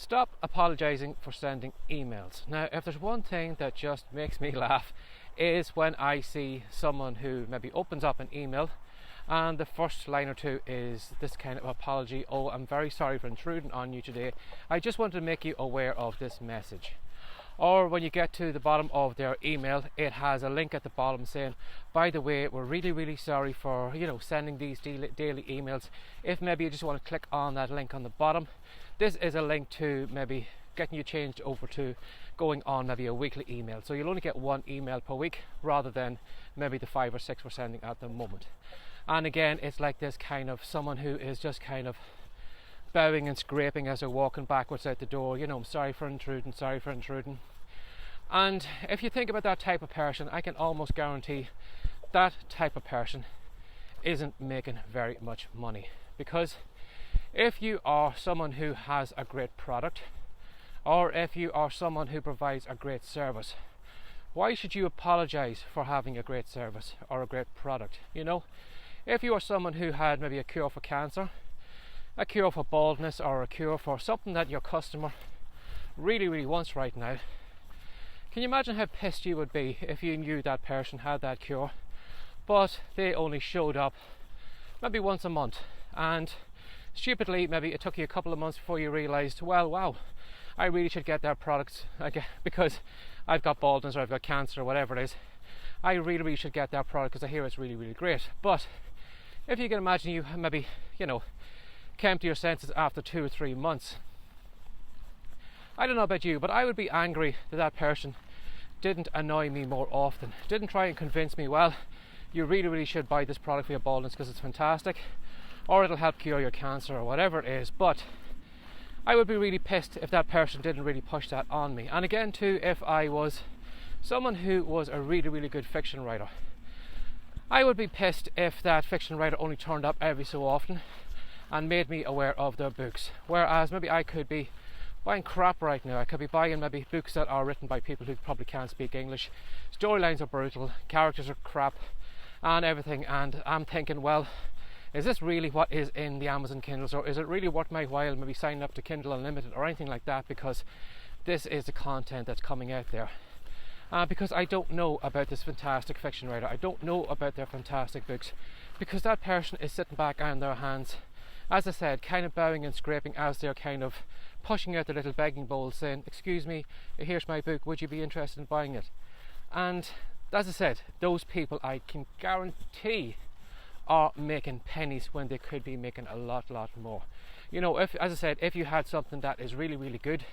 Stop apologizing for sending emails. Now, if there's one thing that just makes me laugh is when I see someone who maybe opens up an email and the first line or two is this kind of apology. Oh, I'm very sorry for intruding on you today. I just wanted to make you aware of this message. Or when you get to the bottom of their email, it has a link at the bottom saying, by the way, we're really sorry for sending these daily emails. If maybe you just want to click on that link on the bottom, this is a link to maybe getting you changed over to going on maybe a weekly email. So you'll only get one email per week rather than maybe the 5 or 6 we're sending at the moment. And again, it's like this kind of someone who is just kind of bowing and scraping as they're walking backwards out the door. I'm sorry for intruding. And if you think about that type of person, I can almost guarantee that type of person isn't making very much money. Because if you are someone who has a great product, or if you are someone who provides a great service, why should you apologize for having a great service or a great product? If you are someone who had maybe a cure for cancer, a cure for baldness, or a cure for something that your customer really wants right now, can you imagine how pissed you would be if you knew that person had that cure, but they only showed up maybe once a month, and stupidly maybe it took you a couple of months before you realized, well, wow, I really should get their products because I've got baldness or I've got cancer or whatever it is. I really should get their product because I hear it's really great. But if you can imagine, you maybe came to your senses after 2 or 3 months. I don't know about you, but I would be angry that person didn't annoy me more often, didn't try and convince me, well, you really should buy this product for your baldness because it's fantastic, or it'll help cure your cancer or whatever it is. But I would be really pissed if that person didn't really push that on me. And again too, if I was someone who was a really good fiction writer, I would be pissed if that fiction writer only turned up every so often and made me aware of their books. Whereas maybe I could be buying crap right now. I could be buying maybe books that are written by people who probably can't speak English. Storylines are brutal, characters are crap and everything, and I'm thinking, well, is this really what is in the Amazon Kindles, or is it really worth my while maybe signing up to Kindle Unlimited or anything like that, because this is the content that's coming out there. Because I don't know about this fantastic fiction writer, I don't know about their fantastic books, because that person is sitting back on their hands, as I said, kind of bowing and scraping as they're kind of pushing out their little begging bowl saying, excuse me, here's my book, would you be interested in buying it? And as I said, those people I can guarantee are making pennies when they could be making a lot more. If, as I said, if you had something that is really good,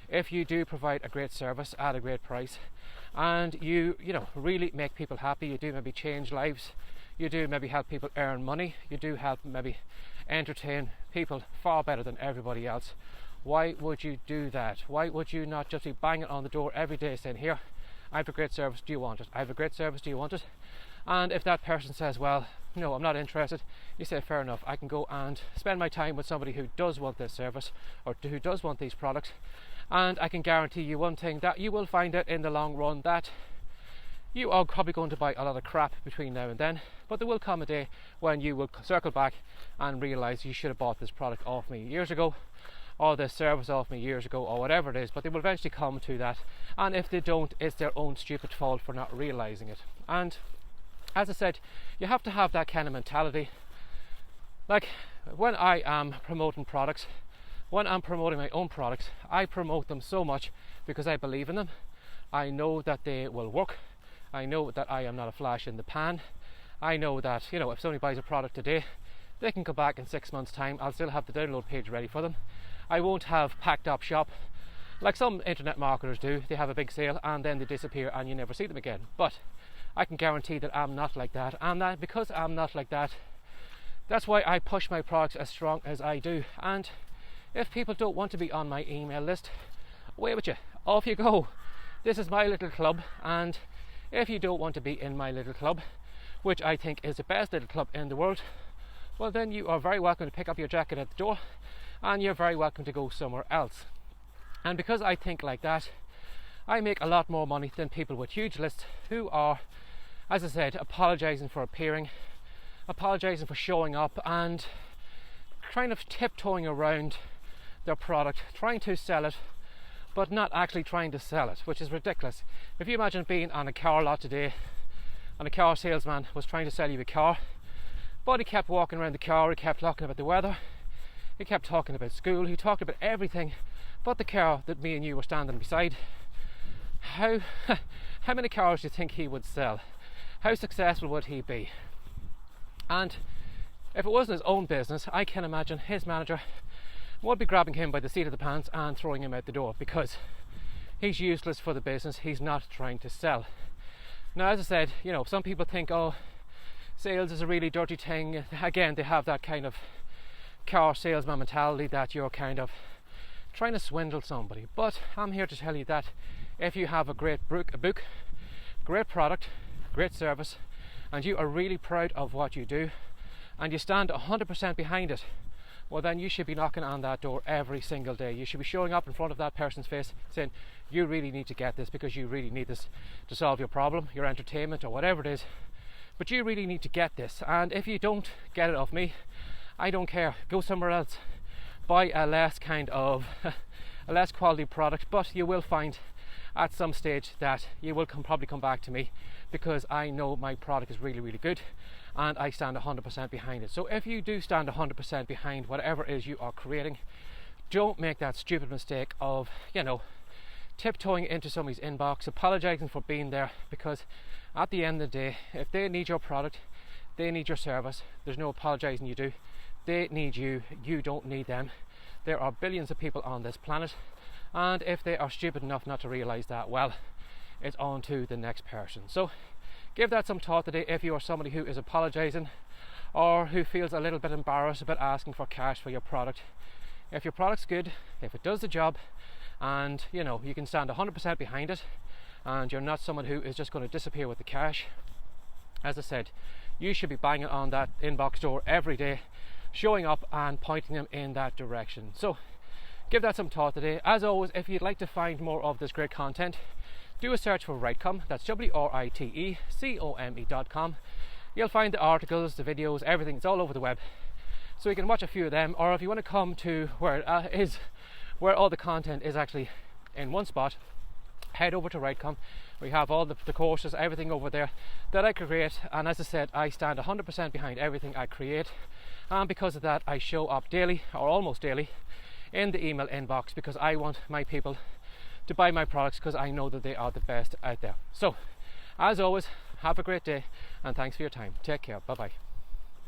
if you do provide a great service at a great price, and you really make people happy, you do maybe change lives, you do maybe help people earn money, you do help maybe entertain people far better than everybody else, why would you do that? Why would you not just be banging on the door every day saying, here, I have a great service, do you want it? I have a great service, do you want it? And if that person says, well, no, I'm not interested, you say, fair enough, I can go and spend my time with somebody who does want this service or who does want these products, and I can guarantee you one thing, that you will find out in the long run that you are probably going to buy a lot of crap between now and then, but there will come a day when you will circle back and realise you should have bought this product off me years ago, or this service off me years ago, or whatever it is. But they will eventually come to that, and if they don't, it's their own stupid fault for not realising it. And as I said, you have to have that kind of mentality. Like when I am promoting products, when I'm promoting my own products, I promote them so much because I believe in them. I know that they will work. I know that I am not a flash in the pan. I know that if somebody buys a product today, they can come back in 6 months' time. I'll still have the download page ready for them. I won't have packed up shop like some internet marketers do. They have a big sale and then they disappear and you never see them again. But I can guarantee that I'm not like that, and that because I'm not like that, that's why I push my products as strong as I do. And if people don't want to be on my email list, away with you, off you go. This is my little club, and if you don't want to be in my little club, which I think is the best little club in the world, well then you are very welcome to pick up your jacket at the door, and you're very welcome to go somewhere else. And because I think like that, I make a lot more money than people with huge lists who are, as I said, apologising for appearing, apologising for showing up, and kind of tiptoeing around their product, trying to sell it, but not actually trying to sell it, which is ridiculous. If you imagine being on a car lot today and a car salesman was trying to sell you a car, but he kept walking around the car, he kept talking about the weather, he kept talking about school, he talked about everything but the car that me and you were standing beside. How many cars do you think he would sell? How successful would he be? And if it wasn't his own business, I can imagine his manager would be grabbing him by the seat of the pants and throwing him out the door, because he's useless for the business, he's not trying to sell. Now, as I said, you know, some people think, oh, sales is a really dirty thing. Again, they have that kind of car salesman mentality that you're kind of trying to swindle somebody. But I'm here to tell you that if you have a great book, great product, great service, and you are really proud of what you do, and you stand 100% behind it, well, then you should be knocking on that door every single day. You should be showing up in front of that person's face saying, you really need to get this, because you really need this to solve your problem, your entertainment, or whatever it is. But you really need to get this, and if you don't get it off me, I don't care. Go somewhere else. Buy a less quality product, but you will find at some stage that you will probably come back to me, because I know my product is really, really good and I stand 100% behind it. So if you do stand 100% behind whatever it is you are creating, don't make that stupid mistake of, you know, tiptoeing into somebody's inbox, apologizing for being there, because at the end of the day, if they need your product, they need your service, there's no apologizing you do. They need you, you don't need them. There are billions of people on this planet, and if they are stupid enough not to realize that, well, it's on to the next person. So give that some thought today if you are somebody who is apologizing or who feels a little bit embarrassed about asking for cash for your product. If your product's good, if it does the job, and you know you can stand 100% behind it, and you're not someone who is just going to disappear with the cash, as I said, you should be banging on that inbox door every day, showing up and pointing them in that direction. So give that some thought today. As always, if you'd like to find more of this great content, do a search for WriteCome. That's WriteCome.com. You'll find the articles, the videos, everything. It's all over the web, so you can watch a few of them. Or if you want to come to where all the content is actually in one spot, head over to WriteCome. We have all the courses, everything over there that I create, and as I said, I stand 100% behind everything I create, and because of that I show up daily, or almost daily, in the email inbox, because I want my people to buy my products, because I know that they are the best out there. So as always, have a great day, and thanks for your time. Take care. Bye bye.